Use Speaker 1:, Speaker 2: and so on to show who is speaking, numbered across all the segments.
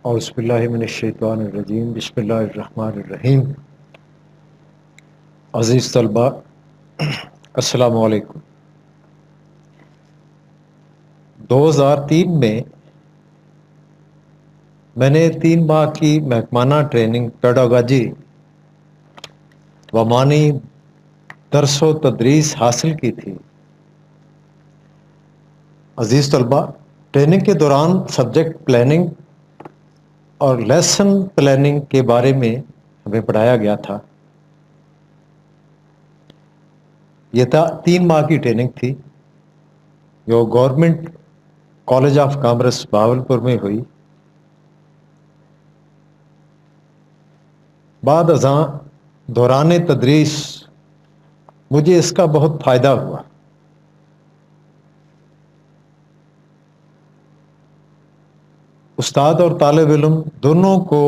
Speaker 1: اعوذ باللہ من الشیطان الرجیم، بسم اللہ الرحمن الرحیم۔ عزیز طلبہ، السلام علیکم۔ 2003 میں نے 3 ماہ کی محکمانہ ٹریننگ پیڈاگوجی و معنی درس و تدریس حاصل کی تھی۔ عزیز طلبہ، ٹریننگ کے دوران سبجیکٹ پلاننگ اور لیسن پلاننگ کے بارے میں ہمیں پڑھایا گیا تھا۔ یہ 3 ماہ کی ٹریننگ تھی جو government college of commerce Bahawalpur میں ہوئی۔ بعد ازاں دوران تدریس مجھے اس کا بہت فائدہ ہوا۔ استاد اور طالب علم دونوں کو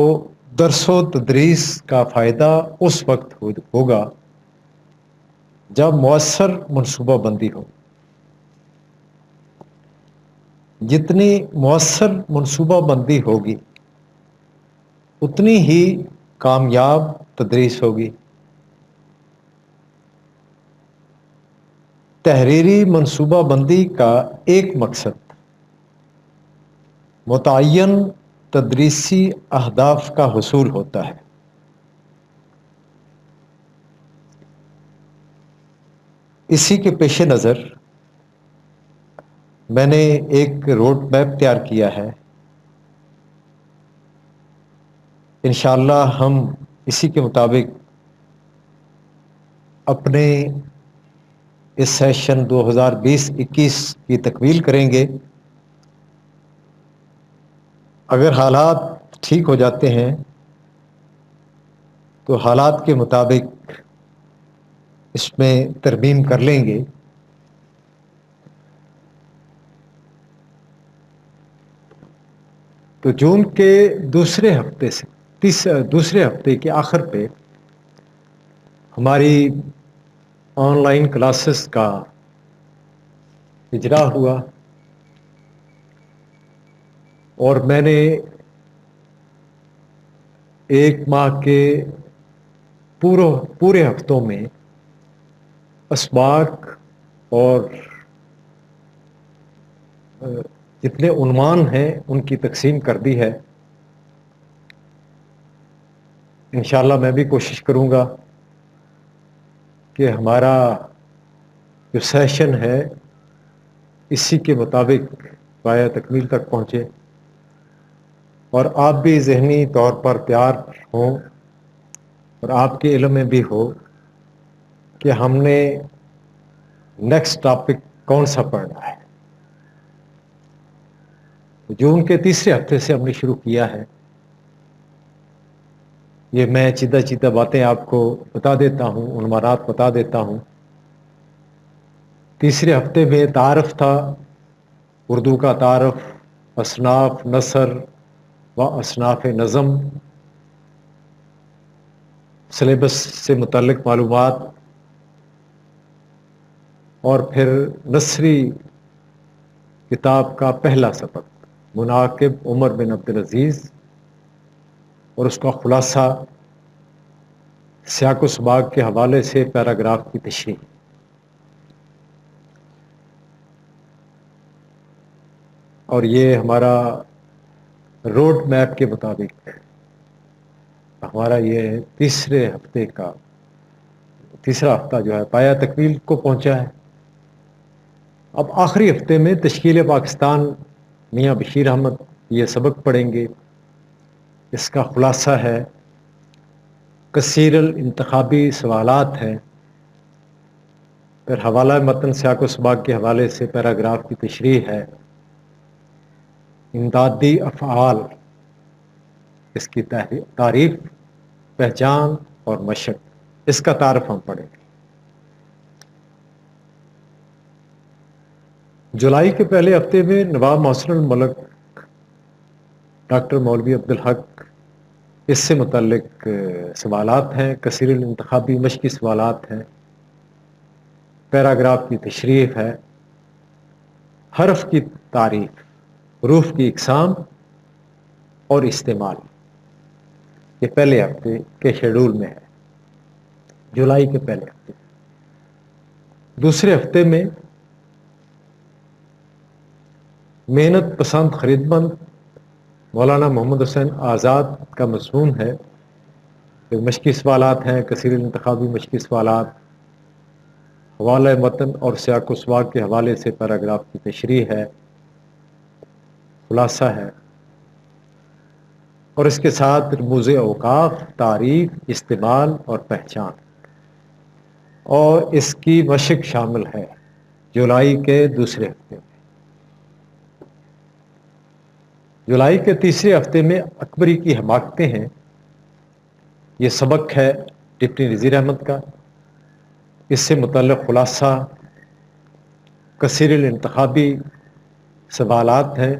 Speaker 1: درس و تدریس کا فائدہ اس وقت ہوگا جب مؤثر منصوبہ بندی ہو۔ جتنی مؤثر منصوبہ بندی ہوگی اتنی ہی کامیاب تدریس ہوگی۔ تحریری منصوبہ بندی کا ایک مقصد متعین تدریسی اہداف کا حصول ہوتا ہے۔ اسی کے پیش نظر میں نے ایک روڈ میپ تیار کیا ہے۔ انشاءاللہ ہم اسی کے مطابق اپنے اس سیشن 2020-21 کی تکمیل کریں گے۔ اگر حالات ٹھیک ہو جاتے ہیں تو حالات کے مطابق اس میں ترمیم کر لیں گے۔ تو جون کے دوسرے ہفتے کے آخر پہ ہماری آن لائن کلاسز کا اجرا ہوا، اور میں نے 1 ماہ کے پورے ہفتوں میں اسباق اور جتنے عنوان ہیں ان کی تقسیم کر دی ہے۔ انشاءاللہ میں بھی کوشش کروں گا کہ ہمارا جو سیشن ہے اسی کے مطابق پایہ تکمیل تک پہنچے، اور آپ بھی ذہنی طور پر تیار ہوں اور آپ کے علم میں بھی ہو کہ ہم نے نیکسٹ ٹاپک کون سا پڑھنا ہے۔ جون کے تیسرے ہفتے سے ہم نے شروع کیا ہے۔ یہ میں چیدہ باتیں آپ کو بتا دیتا ہوں، عنوانات بتا دیتا ہوں۔ تیسرے ہفتے میں تعارف تھا، اردو کا تعارف، اصناف نثر و اصناف نظم، سلیبس سے متعلق معلومات، اور پھر نثری کتاب کا پہلا سبق مناقب عمر بن عبدالعزیز اور اس کا خلاصہ سیاق و سباق کے حوالے سے پیراگراف کی تشریح۔ اور یہ ہمارا روڈ میپ کے مطابق ہمارا یہ تیسرا ہفتہ جو ہے پایہ تکمیل کو پہنچا ہے۔ اب آخری ہفتے میں تشکیل پاکستان میاں بشیر احمد یہ سبق پڑھیں گے۔ اس کا خلاصہ ہے، کثیر الانتخابی سوالات ہیں، پھر حوالہ متن سیاق و سباق کے حوالے سے پیراگراف کی تشریح ہے، امدادی افعال، اس کی تعریف، پہچان اور مشق، اس کا تعارف ہم پڑھیں گے۔ جولائی کے پہلے ہفتے میں نواب محسن الملک ڈاکٹر مولوی عبدالحق، اس سے متعلق سوالات ہیں، کثیر الانتخابی مشقی سوالات ہیں، پیراگراف کی تشریح ہے، حرف کی تعریف، حروف کی اقسام اور استعمال، یہ پہلے ہفتے کے شیڈول میں ہے، جولائی کے پہلے ہفتے۔ دوسرے ہفتے میں محنت پسند خریدمند مولانا محمد حسین آزاد کا مضمون ہے، مشقی سوالات ہیں، کثیر الانتخابی مشقی سوالات، حوالہ متن اور سیاق و سباق کے حوالے سے پیراگراف کی تشریح ہے، خلاصہ ہے، اور اس کے ساتھ رموز اوقاف، تعریف، استعمال اور پہچان، اور اس کی مشق شامل ہے جولائی کے دوسرے ہفتے میں۔ جولائی کے تیسرے ہفتے میں اکبری کی حماقتیں ہیں، یہ سبق ہے ڈپٹی نذیر احمد کا، اس سے متعلق خلاصہ، کثیر الانتخابی سوالات ہیں،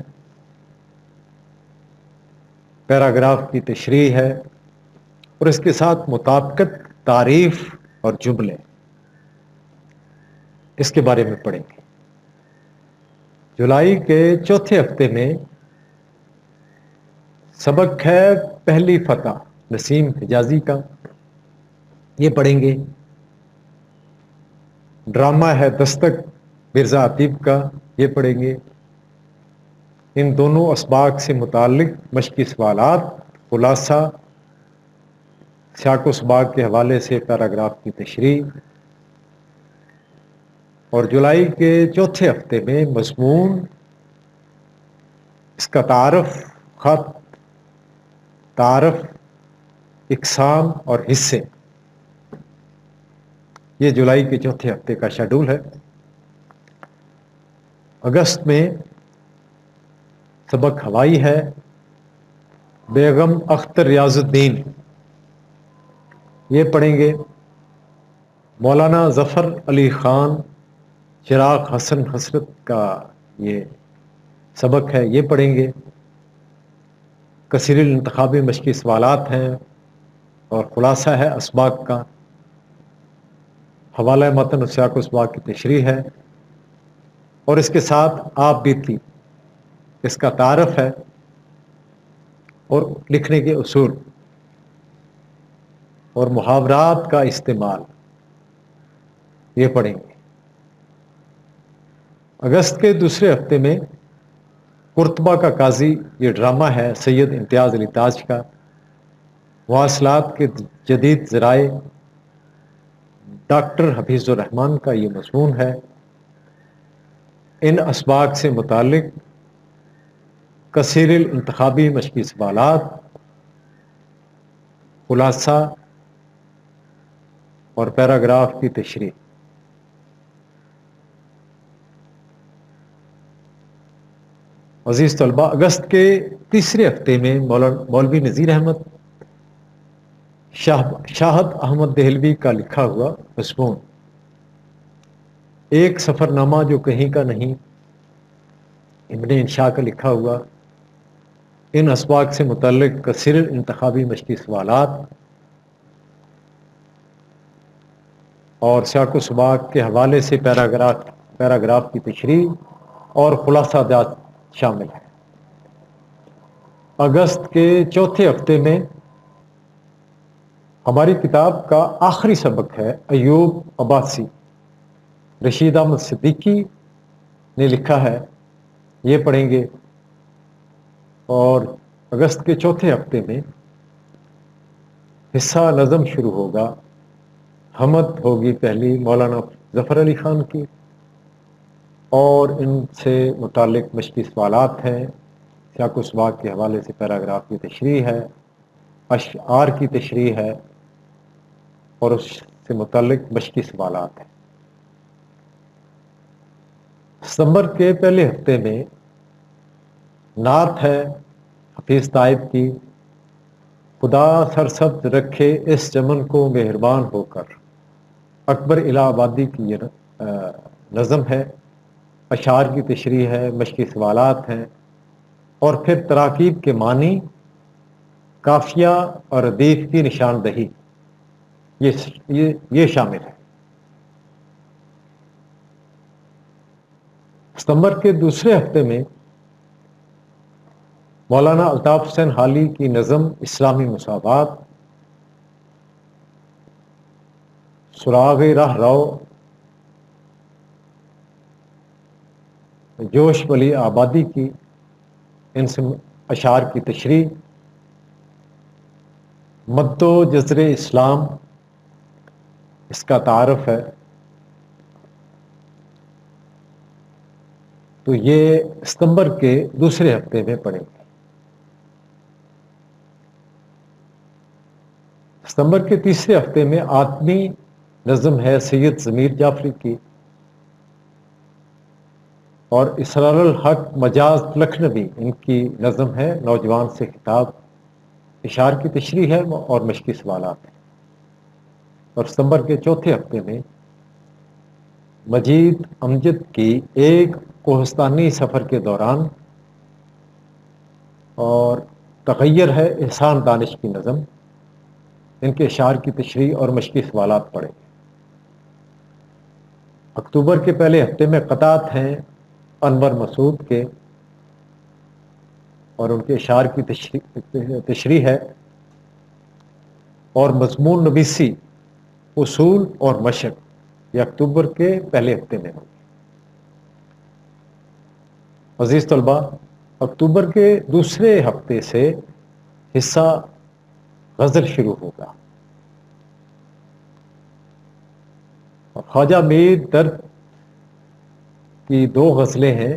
Speaker 1: پیراگراف کی تشریح ہے، اور اس کے ساتھ مطابقت، تعریف اور جملے، اس کے بارے میں پڑھیں گے۔ جولائی کے چوتھے ہفتے میں سبق ہے پہلی فتح نسیم حجازی کا، یہ پڑھیں گے۔ ڈرامہ ہے دستک مرزا عتیب کا، یہ پڑھیں گے۔ ان دونوں اسباق سے متعلق مشقی سوالات، خلاصہ، سیاق و سباق کے حوالے سے پیراگراف کی تشریح، اور جولائی کے چوتھے ہفتے میں مضمون، اس کا تعارف، خط، تعارف، اقسام اور حصے، یہ جولائی کے چوتھے ہفتے کا شیڈول ہے۔ اگست میں سبق ہوائی ہے، بیگم اختر ریاض الدین، یہ پڑھیں گے۔ مولانا ظفر علی خان چراغ حسن حسرت کا یہ سبق ہے، یہ پڑھیں گے۔ کثیر الانتخابی مشقی سوالات ہیں اور خلاصہ ہے اسباق کا، حوالہ متن و سیاق و سباق کی تشریح ہے، اور اس کے ساتھ آپ بیتی، اس کا تعارف ہے اور لکھنے کے اصول اور محاورات کا استعمال، یہ پڑھیں گے۔ اگست کے دوسرے ہفتے میں قرطبہ کا قاضی، یہ ڈرامہ ہے سید امتیاز علی تاج کا، مواصلات کے جدید ذرائع، ڈاکٹر حفیظ الرحمان کا یہ مضمون ہے۔ ان اسباق سے متعلق کثیر الانتخابی مشقی سوالات، خلاصہ اور پیراگراف کی تشریح۔ عزیز طلباء، اگست کے تیسرے ہفتے میں مولوی نذیر احمد شاہد احمد دہلوی کا لکھا ہوا مضمون، ایک سفر نامہ جو کہیں کا نہیں، ابن انشاء کا لکھا ہوا، ان اسباق سے متعلق کثیر الانتخابی مشقی سوالات اور سیاق و سباق کے حوالے سے پیراگراف کی تشریح اور خلاصہ جات شامل ہے۔ اگست کے چوتھے ہفتے میں ہماری کتاب کا آخری سبق ہے ایوب عباسی، رشید احمد صدیقی نے لکھا ہے، یہ پڑھیں گے۔ اور اگست کے چوتھے ہفتے میں حصہ نظم شروع ہوگا، حمد ہوگی پہلی مولانا ظفر علی خان کی، اور ان سے متعلق مشقی سوالات ہیں، سیاق و سباق کے حوالے سے پیراگراف کی تشریح ہے، اشعار کی تشریح ہے، اور اس سے متعلق مشقی سوالات ہیں۔ ستمبر کے پہلے ہفتے میں نعت ہے حفیظ طائب کی، خدا سرسبز رکھے اس چمن کو مہربان ہو کر، اکبر الہ آبادی کی یہ نظم ہے، اشعار کی تشریح ہے، مشقی سوالات ہیں، اور پھر تراکیب کے معنی، قافیہ اور ردیف کی نشاندہی، یہ شامل ہے۔ ستمبر کے دوسرے ہفتے میں مولانا الطاف حسین حالی کی نظم اسلامی مساوات، سراغ راہ رو، جوش ولی آبادی کی ان سے اشعار کی تشریح، مد و جزر اسلام اس کا تعارف ہے. تو یہ ستمبر کے دوسرے ہفتے میں پڑھیں گے. ستمبر کے تیسرے ہفتے میں آتمی نظم ہے سید ضمیر جعفری کی، اور اسرار الحق مجاز لکھنوی ان کی نظم ہے نوجوان سے خطاب، اشعار کی تشریح ہے اور مشقی سوالات ہیں. اور ستمبر کے چوتھے ہفتے میں مجید امجد کی ایک کوہستانی سفر کے دوران اور تغیر ہے احسان دانش کی نظم، ان کے اشعار کی تشریح اور مشقی سوالات پڑھیں. اکتوبر کے پہلے ہفتے میں قطعات ہیں انور مسعود کے، اور ان کے اشعار کی تشریح ہے، اور مضمون نویسی اصول اور مشق یہ اکتوبر کے پہلے ہفتے میں ہوگی. عزیز طلباء، اکتوبر کے دوسرے ہفتے سے حصہ غزل شروع ہوگا. خواجہ میر درد کی 2 غزلیں ہیں،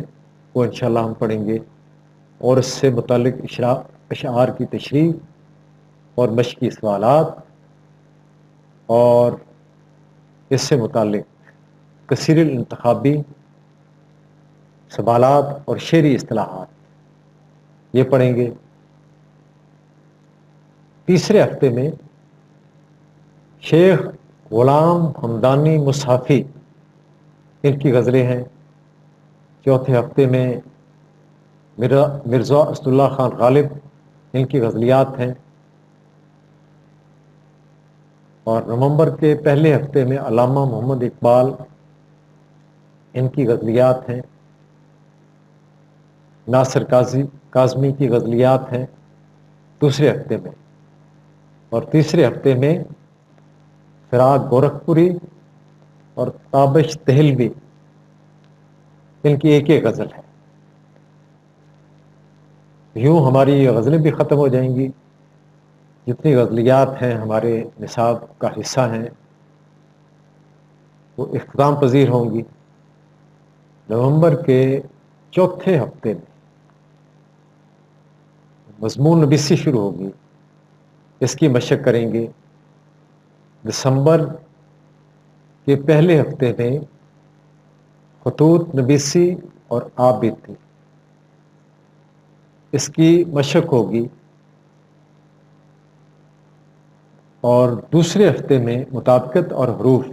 Speaker 1: وہ انشاءاللہ ہم پڑھیں گے، اور اس سے متعلق اشعار کی تشریح اور مشقی سوالات، اور اس سے متعلق کثیر الانتخابی سوالات اور شعری اصطلاحات یہ پڑھیں گے. تیسرے ہفتے میں شیخ غلام حمدانی مصحفی ان کی غزلیں ہیں. چوتھے ہفتے میں مرزا اسد اللہ خان غالب ان کی غزلیات ہیں. اور نومبر کے پہلے ہفتے میں علامہ محمد اقبال ان کی غزلیات ہیں. ناصر کاظمی کی غزلیات ہیں دوسرے ہفتے میں. اور تیسرے ہفتے میں فراق گورکھپوری اور تابش دہلوی ان کی ایک غزل ہے. یوں ہماری یہ غزلیں بھی ختم ہو جائیں گی. جتنی غزلیات ہیں ہمارے نصاب کا حصہ ہیں وہ اختتام پذیر ہوں گی. نومبر کے چوتھے ہفتے میں مضمون نویسی شروع ہوگی، اس کی مشق کریں گے. دسمبر کے پہلے ہفتے میں خطوط نویسی اور آبدی اس کی مشق ہوگی. اور دوسرے ہفتے میں مطابقت اور حروف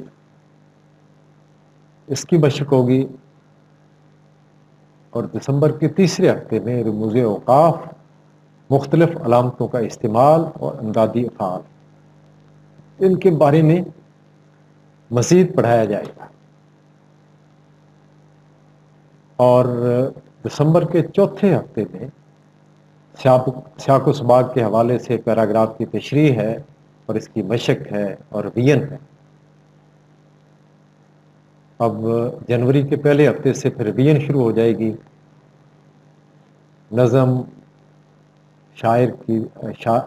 Speaker 1: اس کی مشق ہوگی. اور دسمبر کے تیسرے ہفتے میں رموز اوقاف، مختلف علامتوں کا استعمال اور امدادی افعال ان کے بارے میں مزید پڑھایا جائے گا. اور دسمبر کے چوتھے ہفتے میں سیاق و سباق کے حوالے سے پیراگراف کی تشریح ہے اور اس کی مشق ہے اور وین ہے. اب جنوری کے پہلے ہفتے سے پھر وین شروع ہو جائے گی. نظم، شاعر کی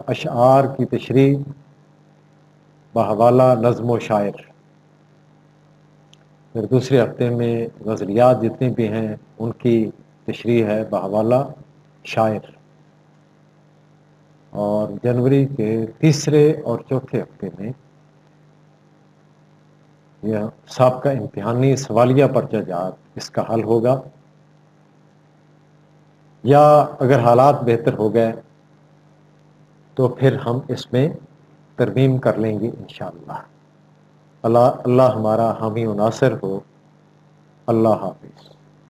Speaker 1: اشعار کی تشریح بحوالہ نظم و شاعر. پھر دوسرے ہفتے میں غزلیات جتنی بھی ہیں ان کی تشریح ہے بحوالہ شاعر. اور جنوری کے تیسرے اور چوتھے ہفتے میں یہ سابقہ امتحانی سوالیہ پرچہ جات اس کا حل ہوگا، یا اگر حالات بہتر ہو گئے تو پھر ہم اس میں ترمیم کر لیں گے انشاءاللہ. اللہ ہمارا حامی و ناصر ہو. اللہ حافظ.